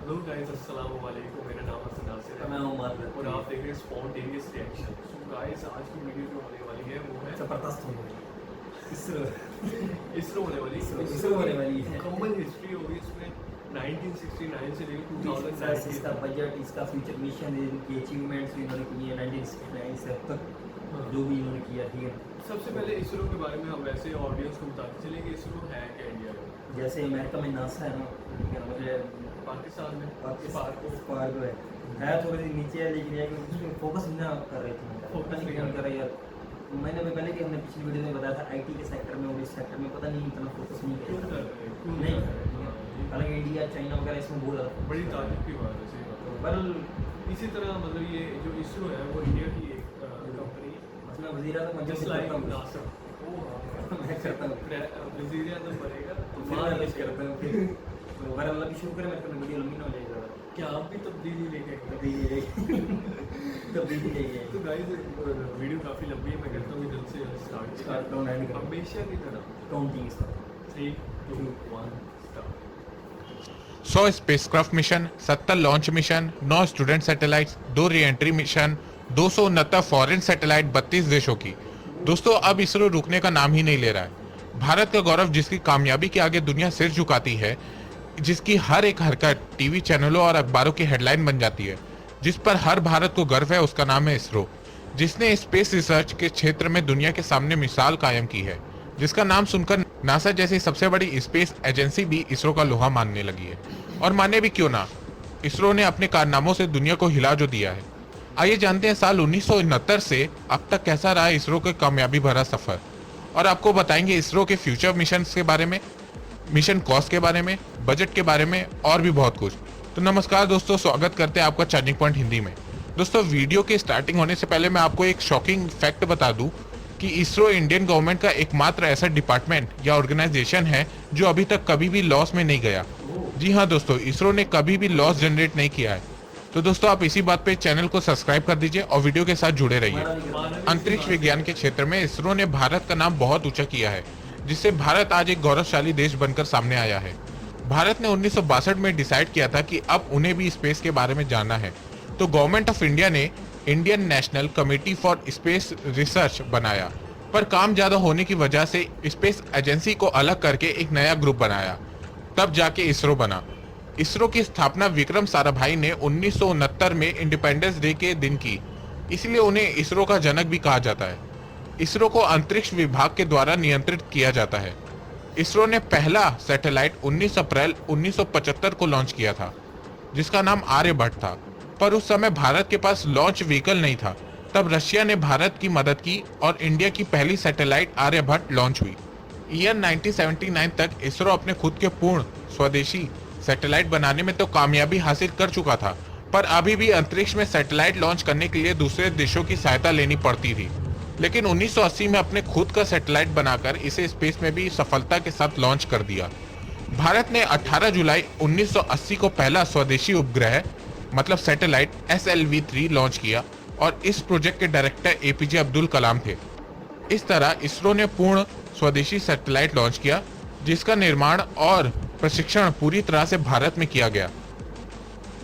Hello guys, अस्सलाम वालेकुम। मेरा नाम हसन नासिर है मैं उमर और आप देख रहे हैं स्पॉन्टेनियस रिएक्शन। सो गाइस, आज की वीडियो जो होने वाली है वो है जबरदस्त हो गई। इसरो इसरो होने वाली इसरो होने वाली है। मुकम्मल हिस्ट्री होगी इसमें 1969 से लेकर इसका 2019 बजट, इसका फ्यूचर मिशन, इनकी अचीवमेंट्स इन्होंने की है 1969 से अब तक जो भी इन्होंने किया। ठीक है, सबसे पहले इसरो के बारे में हम वैसे ऑडियंस को बताते चले कि इसरो है क्या इंडिया में। जैसे अमेरिका में नासा है ना, ठीक है, मुझे पाकिस्तान में स्पार्क है थोड़ी सी नीचे है, लेकिन ये उसमें फोकस नहीं कर रही थी। Focus नहीं कर रही यार। मैंने अभी पहले कि हमने पिछली वीडियो में बताया था आईटी के सेक्टर में और इस सेक्टर में पता नहीं इतना फोकस नहीं क्यों किया कर रहे हैं, क्यों नहीं कर रहे हैं? हालांकि इंडिया चाइना वगैरह इसमें बहुत ज़्यादा बड़ी तारीफ की बात है, सही बात है। पर इसी तरह मतलब ये जो इसरो है वो इंडिया की एक कंपनी मैं वजीर आजम जस्ट लाइक नासा। मैं करता हूँ वजीर आजम बनेगा तो मैं मान अलग करता हूँ फिर तो बार अल्लाह की शुक्र है मेरे को वीडियो लंबी ना हो जाए ज़्यादा क्या आप भी तब्दीली लेके आए? तब्दीली चाहिए तो गाइस, वीडियो काफ़ी लंबी है। मैं कहता हूँ कि जल्द से जल्द स्टार्ट डाउन एंड करो हमेशा की तरह काउंटिंग इसका 3, 2, 1 start. 100 spacecraft mission, 70 launch mission, 9 student satellites, 2 re-entry mission, 269 foreign satellite 32 देशों की। दोस्तों, अब इसरो रुकने का नाम ही नहीं ले रहा है। भारत का गौरव, जिसकी कामयाबी के आगे दुनिया सिर झुकाती है, जिसकी हर एक हरकत टीवी चैनलों और अखबारों की हेडलाइन बन जाती है, जिस पर हर भारत को गर्व है, उसका नाम है इसरो, जिसने स्पेस रिसर्च के क्षेत्र में दुनिया के सामने मिसाल कायम की है, जिसका नाम सुनकर नासा जैसी सबसे बड़ी स्पेस एजेंसी भी इसरो का लोहा मानने लगी है। और माने भी क्यों ना, इसरो ने अपने कारनामों से दुनिया को हिला जो दिया है। आइए जानते हैं साल 1969 से अब तक कैसा रहा इसरो का कामयाबी भरा सफर, और आपको बताएंगे इसरो के फ्यूचर मिशन के बारे में, मिशन कॉस्ट के बारे में, बजट के बारे में और भी बहुत कुछ। तो नमस्कार दोस्तों, स्वागत करते हैं आपका चार्जिंग पॉइंट हिंदी में। दोस्तों, वीडियो के स्टार्टिंग होने से पहले मैं आपको एक शॉकिंग फैक्ट बता दूं कि इसरो इंडियन गवर्नमेंट का एकमात्र ऐसा डिपार्टमेंट या ऑर्गेनाइजेशन है जो अभी तक कभी भी लॉस में नहीं गया। जी हाँ दोस्तों, इसरो ने कभी भी लॉस जनरेट नहीं किया है। तो दोस्तों, आप इसी बात पे चैनल को सब्सक्राइब कर दीजिए और वीडियो के साथ जुड़े रहिए। अंतरिक्ष विज्ञान के क्षेत्र में इसरो ने भारत का नाम बहुत ऊंचा किया है, जिससे भारत आज एक गौरवशाली देश बनकर सामने आया है। भारत ने 1962 में डिसाइड किया था कि अब उन्हें भी स्पेस के बारे में जानना है, तो गवर्नमेंट ऑफ इंडिया ने Indian national committee for space research बनाया, पर काम ज्यादा होने की वजह से स्पेस एजेंसी को अलग करके एक नया ग्रुप बनाया, तब जाके इसरो बना। इसरो की स्थापना विक्रम साराभाई ने 1969 में इंडिपेंडेंस डे के दिन की, इसलिए उन्हें इसरो का जनक भी कहा जाता है। इसरो को अंतरिक्ष विभाग के द्वारा नियंत्रित किया जाता है। इसरो ने पहला सैटेलाइट 19 अप्रैल 1975 को लॉन्च किया था, जिसका नाम आर्यभट्ट था, पर उस समय भारत के पास लॉन्च व्हीकल नहीं था। तब रशिया ने भारत की मदद की और इंडिया की पहली सैटेलाइट आर्यभट्ट लॉन्च हुई। ईयर 1979 तक इसरो अपने खुद के पूर्ण स्वदेशी सैटेलाइट बनाने में तो कामयाबी हासिल कर चुका था, पर अभी भी अंतरिक्ष में सैटेलाइट लॉन्च करने के लिए दूसरे देशों की सहायता लेनी पड़ती थी। लेकिन 1980 में अपने खुद का सैटेलाइट बनाकर इसे स्पेस में भी सफलता के साथ लॉन्च कर दिया। भारत ने 18 जुलाई 1980 को पहला स्वदेशी उपग्रह मतलब सैटेलाइट SLV-3 लॉन्च किया और इस प्रोजेक्ट के डायरेक्टर APJ अब्दुल कलाम थे। इस तरह इसरो ने पूर्ण स्वदेशी सैटेलाइट लॉन्च किया, जिसका निर्माण और प्रशिक्षण पूरी तरह से भारत में किया गया।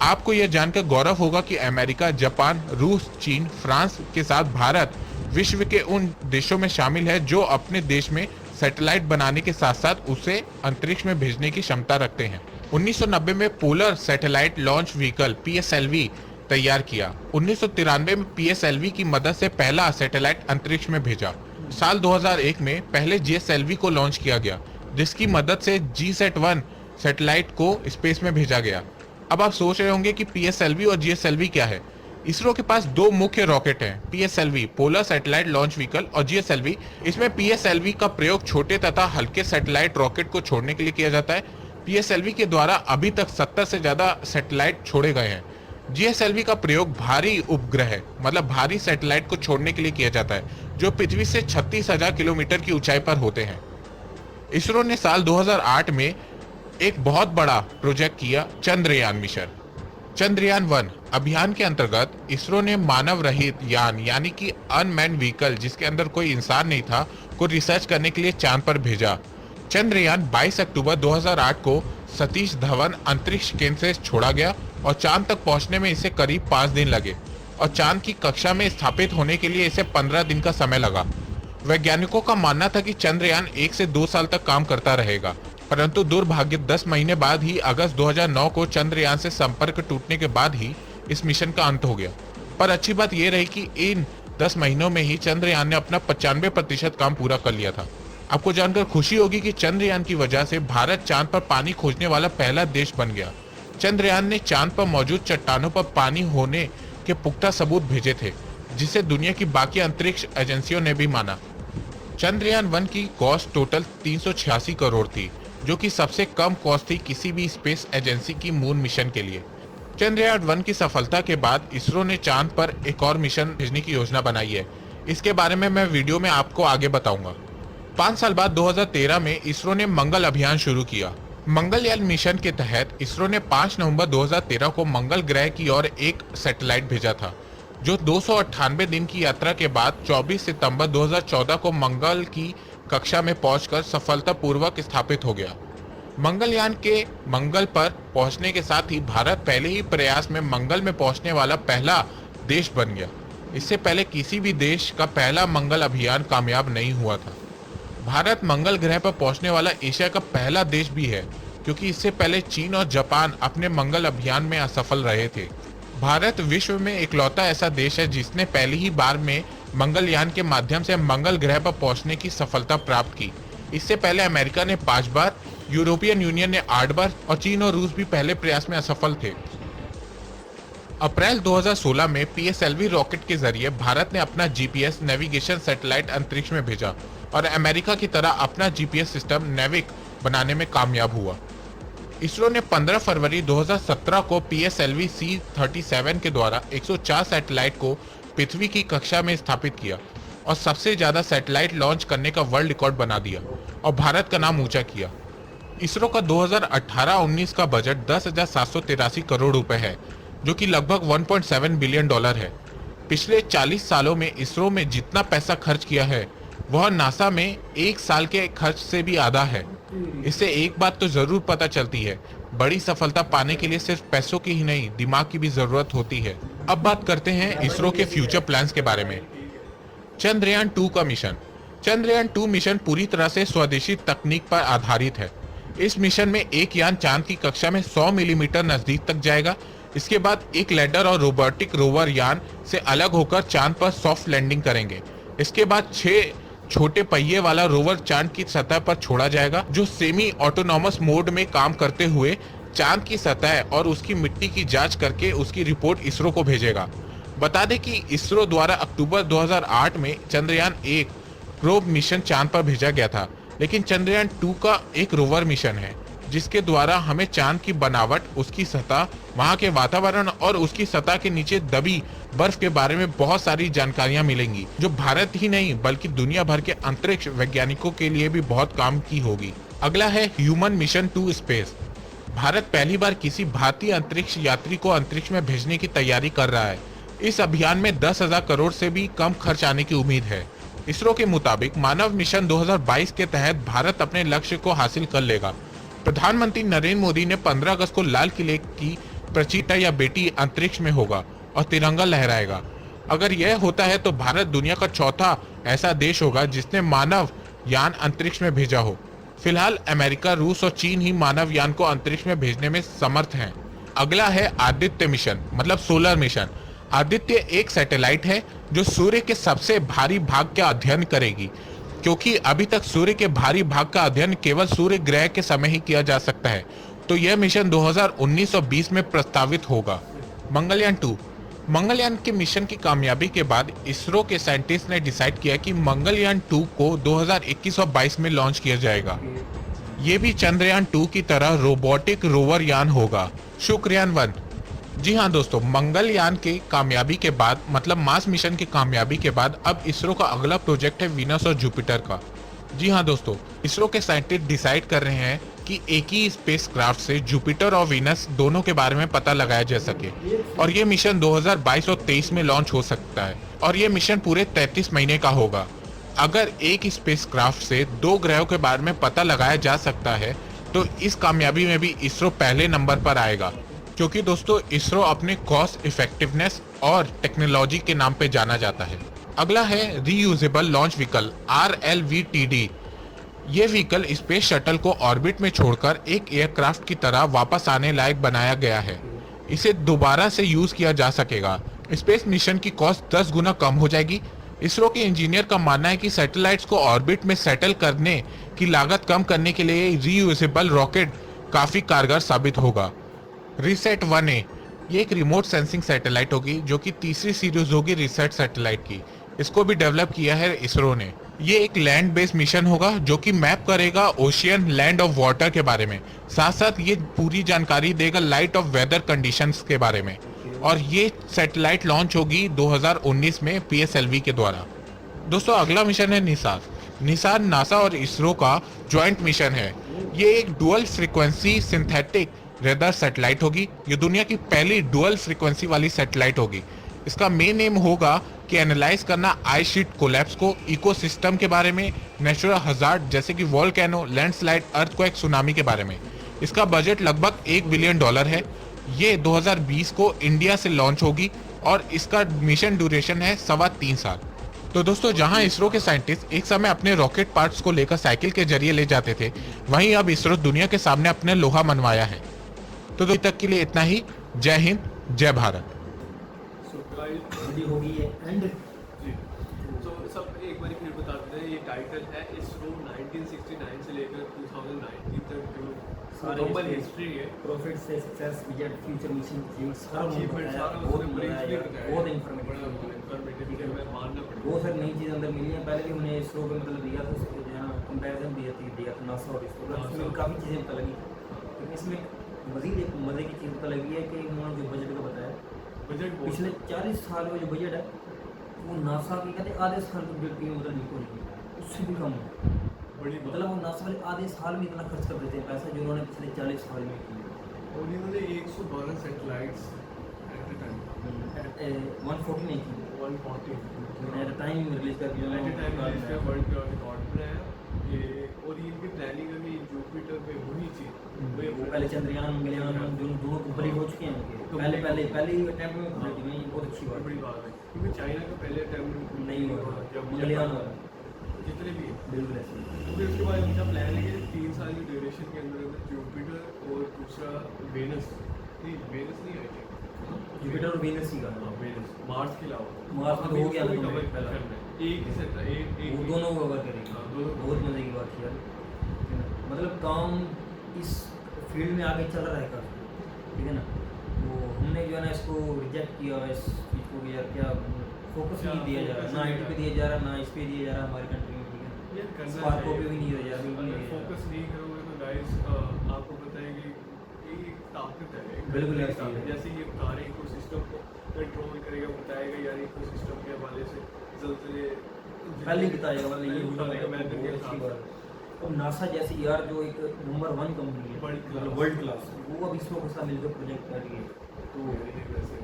आपको यह जानकर गौरव होगा कि अमेरिका, जापान, रूस, चीन, फ्रांस के साथ भारत विश्व के उन देशों में शामिल है जो अपने देश में सैटेलाइट बनाने के साथ साथ उसे अंतरिक्ष में भेजने की क्षमता रखते हैं। 1990 में polar satellite launch vehicle PSLV तैयार किया। 1993 में PSLV की मदद से पहला सैटेलाइट अंतरिक्ष में भेजा। साल 2001 में पहले GSLV को लॉन्च किया गया, जिसकी मदद से GSAT-1 सैटेलाइट को स्पेस में भेजा गया। अब आप सोच रहे होंगे कि PSLV और GSLV क्या है। इसरो के पास दो मुख्य रॉकेट हैं, PSLV polar satellite launch vehicle और GSLV। इसमें PSLV का प्रयोग छोटे तथा हल्के सैटेलाइट रॉकेट को छोड़ने के लिए किया जाता है। PSLV के द्वारा अभी तक 70 से ज्यादा सैटेलाइट छोड़े गए हैं। GSLV का प्रयोग भारी उपग्रह मतलब भारी सैटेलाइट को छोड़ने के लिए किया जाता है, जो पृथ्वी से 36,000 किलोमीटर की ऊंचाई पर होते हैं। इसरो ने साल 2008 में एक बहुत बड़ा प्रोजेक्ट किया, चंद्रयान मिशन। चंद्रयान-1 अभियान के अंतर्गत इसरो ने मानव रहित यान यानी कि अनमैन्ड व्हीकल, जिसके अंदर कोई इंसान नहीं था, को रिसर्च करने के लिए चांद पर भेजा। चंद्रयान 22 अक्टूबर 2008 को सतीश धवन अंतरिक्ष केंद्र से छोड़ा गया और चांद तक पहुंचने में इसे करीब 5 दिन लगे और चांद की कक्षा में स्थापित होने के लिए इसे 15 दिन का समय लगा। वैज्ञानिकों का मानना था कि चंद्रयान 1 से 2 साल तक काम करता रहेगा, परंतु दुर्भाग्य 10 महीने बाद ही अगस्त 2009 को चंद्रयान से संपर्क टूटने के बाद ही इस मिशन का अंत हो गया। पर अच्छी बात यह रही कि इन 10 महीनों में ही चंद्रयान ने अपना 95% काम पूरा कर लिया था। आपको जानकर खुशी होगी कि चंद्रयान की वजह से भारत चांद पर पानी खोजने वाला पहला देश बन गया। चंद्रयान ने चांद पर मौजूद चट्टानों पर पानी होने के पुख्ता सबूत भेजे थे, जिसे दुनिया की बाकी अंतरिक्ष एजेंसियों ने भी माना। चंद्रयान 1 की कॉस्ट टोटल 386 करोड़ थी, जो कि सबसे कम कॉस्ट थी किसी भी स्पेस एजेंसी की मून मिशन के लिए। चंद्रयान 1 की सफलता के बाद इसरो ने चांद पर एक और मिशन भेजने की योजना बनाई है। इसके बारे में मैं वीडियो में आपको आगे बताऊंगा। 5 साल बाद 2013 में इसरो ने मंगल अभियान शुरू किया। मंगलयान मिशन के तहत इसरो ने 5 नवंबर 2013 को मंगल ग्रह की ओर एक सैटेलाइट भेजा था, जो 298 दिन की यात्रा के बाद 24 सितंबर 2014 को मंगल की कक्षा में पहुंचकर सफलतापूर्वक स्थापित हो गया। मंगलयान के मंगल पर पहुंचने के साथ ही भारत पहले ही प्रयास में मंगल में पहुंचने वाला पहला देश बन गया। इससे पहले किसी भी देश का पहला मंगल अभियान कामयाब नहीं हुआ था। भारत मंगल ग्रह पर पहुंचने वाला एशिया का पहला देश भी है, क्योंकि इससे पहले चीन और जापान अपने मंगल अभियान में असफल रहे थे। भारत विश्व में इकलौता ऐसा देश है जिसने पहली ही बार में मंगलयान के माध्यम से मंगल ग्रह पर पहुंचने की सफलता प्राप्त की। इससे पहले अमेरिका ने 5 बार, यूरोपियन यूनियन ने 8 बार और चीन और रूस भी पहले प्रयास में असफल थे। अप्रैल 2016 में PSLV रॉकेट के जरिए भारत ने अपना GPS नेविगेशन सैटेलाइट अंतरिक्ष में भेजा और अमेरिका की तरह अपना GPS सिस्टम नेविक बनाने में कामयाब हुआ। इसरो ने 15 फरवरी 2017 को PSLV C-37 के द्वारा 104 सैटेलाइट को पृथ्वी की कक्षा में स्थापित किया और सबसे ज्यादा सैटेलाइट लॉन्च करने का वर्ल्ड रिकॉर्ड बना दिया और भारत का नाम ऊंचा किया। इसरो का 2018-19 का बजट 10,783 करोड़ रुपए है, जो कि लगभग 1.7 बिलियन डॉलर है। पिछले 40 सालों में इसरो में जितना पैसा खर्च किया है वह नासा में 1 साल के खर्च से भी आधा है। इससे एक बात तो जरूर पता चलती है, बड़ी सफलता पाने के लिए सिर्फ पैसों की ही नहीं, दिमाग की भी जरूरत होती है। अब बात करते हैं इसरो के फ्यूचर प्लान्स के बारे में। चंद्रयान 2 का मिशन। चंद्रयान 2 मिशन पूरी तरह से स्वदेशी तकनीक पर आधारित है। इस मिशन में एक यान चांद की कक्षा में 100 मिलीमीटर नजदीक तक जाएगा। इसके बाद एक लैंडर और रोबोटिक रोवर यान से अलग होकर चांद पर सॉफ्ट लैंडिंग करेंगे। इसके बाद 6 छोटे पहिए वाला रोवर चांद की सतह पर छोड़ा जाएगा, जो सेमी ऑटोनॉमस मोड में काम करते हुए चांद की सतह और उसकी मिट्टी की जांच करके उसकी रिपोर्ट इसरो को भेजेगा। बता दें कि इसरो द्वारा अक्टूबर 2008 में चंद्रयान 1 प्रोब मिशन चांद पर भेजा गया था, लेकिन चंद्रयान 2 का एक रोवर मिशन है जिसके द्वारा हमें चांद की बनावट, उसकी सतह, वहां के वातावरण और उसकी सतह के नीचे दबी बर्फ के बारे में बहुत सारी जानकारियां मिलेंगी, जो भारत ही नहीं बल्कि दुनिया भर के अंतरिक्ष वैज्ञानिकों के लिए भी बहुत काम की होगी। अगला है human mission to space. Bharat पहली बार किसी भारतीय अंतरिक्ष यात्री को अंतरिक्ष में भेजने की तैयारी कर रहा है। इस अभियान में 10,000 करोड़ से भी कम खर्च आने की उम्मीद है। इसरो के मुताबिक मानव मिशन 2022 के तहत भारत अपने लक्ष्य को हासिल कर लेगा। प्रधानमंत्री नरेंद्र मोदी ने 15 अगस्त को लाल किले की प्रचीता या बेटी अंतरिक्ष में होगा और तिरंगा लहराएगा। अगर यह होता है तो भारत दुनिया का चौथा ऐसा देश होगा जिसने मानव यान अंतरिक्ष में भेजा हो। फिलहाल अमेरिका, रूस और चीन ही मानव यान को अंतरिक्ष में भेजने में समर्थ हैं। अगला है आदित्य मिशन, मतलब सोलर मिशन। आदित्य एक सैटेलाइट है जो सूर्य के सबसे भारी भाग का अध्ययन करेगी, क्योंकि अभी तक सूर्य के भारी भाग का अध्ययन केवल सूर्य ग्रह के समय ही किया जा सकता है। तो यह मिशन 2019 और 20 में प्रस्तावित होगा। मंगलयान 2। मंगलयान के मिशन की कामयाबी के बाद इसरो के साइंटिस्ट ने डिसाइड किया कि मंगलयान 2 को 2021 और 22 में लॉन्च किया जाएगा। ये भी चंद्रयान 2 की तरह रोबोटिक रोवर यान होगा। शुक्रयान 1। जी हाँ दोस्तों, मंगलयान के कामयाबी के बाद, मतलब मार्स मिशन की कामयाबी के बाद, अब इसरो का अगला प्रोजेक्ट है वीनस और जुपिटर का। जी हाँ दोस्तों, इसरो के साइंटिस्ट डिसाइड कर रहे हैं कि एक ही स्पेसक्राफ्ट से जुपिटर और वीनस दोनों के बारे में पता लगाया जा सके, और ये मिशन 2022 और 23 में लॉन्च हो सकता है, और ये मिशन पूरे 33 महीने का होगा। अगर एक स्पेसक्राफ्ट से 2 ग्रहों के बारे में पता लगाया जा सकता है तो इस कामयाबी में भी इसरो पहले नंबर पर आएगा, क्योंकि दोस्तों इसरो अपने कॉस्ट इफेक्टिवनेस और टेक्नोलॉजी के नाम पे जाना जाता है। अगला है रीयूजेबल लॉन्च व्हीकल RLVTD। ये व्हीकल स्पेस शटल को ऑर्बिट में छोड़कर एक एयरक्राफ्ट की तरह वापस आने लायक बनाया गया है। इसे दोबारा से यूज किया जा सकेगा। स्पेस मिशन की कॉस्ट 10 गुना कम हो जाएगी। इसरो के इंजीनियर का मानना है कि सैटेलाइट्स को ऑर्बिट में सेटल करने की लागत कम करने के लिए रीयूजेबल रॉकेट काफी कारगर साबित होगा। रिसेट 1A ये एक रिमोट सेंसिंग सैटेलाइट होगी जो कि तीसरी सीरीज होगी रिसेट सैटेलाइट की। इसको भी डेवलप किया है इसरो ने। ये एक लैंड बेस्ड मिशन होगा जो कि मैप करेगा ओशियन, लैंड और वाटर के बारे में। साथ साथ ये पूरी जानकारी देगा लाइट ऑफ वेदर कंडीशंस के बारे में। और ये सैटेलाइट लॉन्च होगी 2019 में PSLV के द्वारा। दोस्तों अगला मिशन है निसार। निसार नासा और इसरो का ज्वाइंट मिशन है। ये एक dual frequency synthetic raider satellite होगी। ये दुनिया की पहली डुअल फ्रीक्वेंसी वाली सैटेलाइट होगी। इसका मेन एम होगा कि एनालाइज करना आइस शीट कोलैप्स को, इकोसिस्टम के बारे में, नेचुरल हजार्ड जैसे कि वोल्केनो, लैंडस्लाइड, अर्थक्वेक, सुनामी के बारे में। इसका बजट लगभग $1 बिलियन है। ये 2020 को इंडिया से लॉन्च होगी और इसका मिशन ड्यूरेशन है 3.25 साल। तो दोस्तों जहां इसरो के साइंटिस्ट एक समय अपने रॉकेट पार्ट्स को लेकर साइकिल के जरिए ले जाते थे, वहीं अब इसरो दुनिया के सामने अपने लोहा मनवाया है। तो अभी तक के लिए इतना ही। जय हिंद, जय भारत। होगी ये एंड जी, तो सब एक बार फिर बता देते हैं। ये टाइटल है इसरो 1969 से लेकर 2019 तक जो ग्लोबल हिस्ट्री है, प्रॉफिट से success, visit, future mission, achievement सारा बहुत उसमें बहुत इन्फॉर्मेटिव है। मैं मानना पड़ेगा बहुत सारी नई चीज़ अंदर मिली है। पहले भी हमने इसरो का मतलब दिया था, उसको जो है कंपैरिजन दिया था नासा और इसरो का। इसमें काफ़ी चीज़ें पता लगी, लेकिन इसमें मज़ीद एक मज़े की चीज़ पता लगी है कि उन्होंने जो बजट का बताया, बजट पिछले 40 साल में जो बजट है वो नासा की कहते आधे साल की बजट की मतलब बिल्कुल नहीं, उससे भी कम है। बड़ी मतलब वो नासा वाले आधे साल में इतना खर्च कर देते हैं पैसा जो उन्होंने पिछले 40 साल में किया। और इन्होंने 112 सैटेलाइट्स एट अ टाइम 140 नहीं की, 140 एट टाइम रिलीज कर दिया एट अ टाइम इसका वर्ल्ड का रिकॉर्ड बनाया ये। और इनकी प्लानिंग अभी जुपिटर पे होनी चाहिए। वो पहले चंद्रयान, मंगलयान दोनों कंप्लीट हो चुके हैं उनके। पहले ही अटेम्प्ट में कंप्लीट हुए, ये बहुत अच्छी बात बड़ी बात है, क्योंकि चाइना का पहले अटेम्प्ट नहीं हुआ, जब मंगलयान हुआ जितने भी हैं। बिल्कुल ऐसे। तो फिर उसके बाद उनका प्लान है कि 3 साल की ड्यूरेशन के अंदर जुपिटर और दूसरा वेनस नहीं आई थी, जुपिटर और वीनस ही का वेनस, मार्स के अलावा मार्स में तो हो गया था कवर पहला। करना है। एक ही सेट एक वो दोनों को कवर करेंगे। हाँ, दोनों। बहुत मजे की बात है यार, मतलब काम इस फील्ड में आगे चल रहा है काफी, ठीक है ना। तो हमने जो है ना इसको रिजेक्ट किया, इस चीज़ को यार क्या फोकस नहीं दिया जा रहा, ना IT पे दिया जा रहा, ना इस पे दिया जा रहा हमारी कंट्री में, ठीक है। स्पार्को पे भी नहीं दिया जा रहा, बिल्कुल नहीं दिया जा फोकस नहीं करोगे तो गाइस आपको पता है कि ये एक ताकत है, एक बिल्कुल एक ऐसी ताकत है। जैसे ये सारे इकोसिस्टम को कंट्रोल करेगा, बताएगा यार इकोसिस्टम के हवाले से ज़लज़ले पहले बताया वाला ये बताएगा मैटर के अच्छी साथ। बात। और नासा जैसी यार जो एक नंबर 1 कंपनी है वर्ल्ड क्लास, वो अब इसरो के साथ मिलकर प्रोजेक्ट कर रही है, तो ये वैसे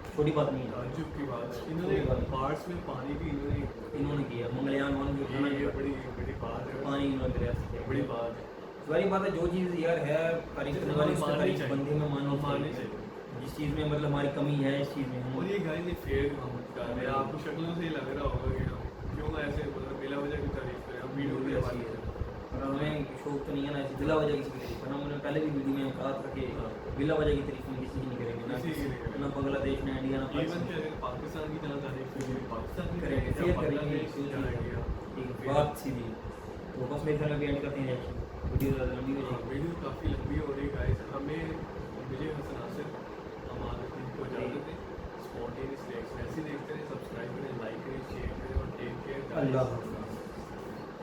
छोटी बात नहीं है। ताज्जुब की बात है। इन्होंने मार्स में पानी भी इन्होंने किया, मंगलयान वन जो था ना, ये बड़ी बात है, पानी इन्होंने प्रयास किया, बड़ी बात है। वही बात है। जो चीज़ यार है तारीफ करने वाली, उसको तारीफ बंदे में माननी माननी चाहिए। चाहिए। जिस चीज़ में मतलब हमारी कमी है, इस चीज़ में और हम ये गाइस ये फेयर काम कर रहे हैं, आपको शक्लों से ही लग रहा होगा कि हम क्यों ना ऐसे मतलब बिला वजह की तारीफ करें, हम वीडियो के हवाले से। और हमें शौक तो नहीं है ना ऐसी बिला वजह किसी की तारीफ करना। मैंने पहले भी वीडियो में कहा था कि बिला वजह की तारीफ हम किसी की नहीं करेंगे, किसी की नहीं करेंगे। ना बांग्लादेश, ना इंडिया, ना इवन पाकिस्तान कि अगर पाकिस्तान की तरह तारीफ करेंगे, पाकिस्तान की करेंगे, करेंगे, शेयर करेंगे, बांग्लादेश की तरह किया। एक बात सीधी। तो बस मेरे ख्याल में एंड करते हैं, वीडियो ज़्यादा लंबी हो जाएगी। वीडियो काफ़ी लंबी हो रही गाइस। हमें मुझे हसन आसिफ हमारे टीम को इजाज़त दें। स्पॉन्टेनियस रिएक्शन ऐसे देखते रहे, सब्सक्राइब करें, लाइक करें, शेयर करें और टेक केयर। अल्लाह हाफ़िज़।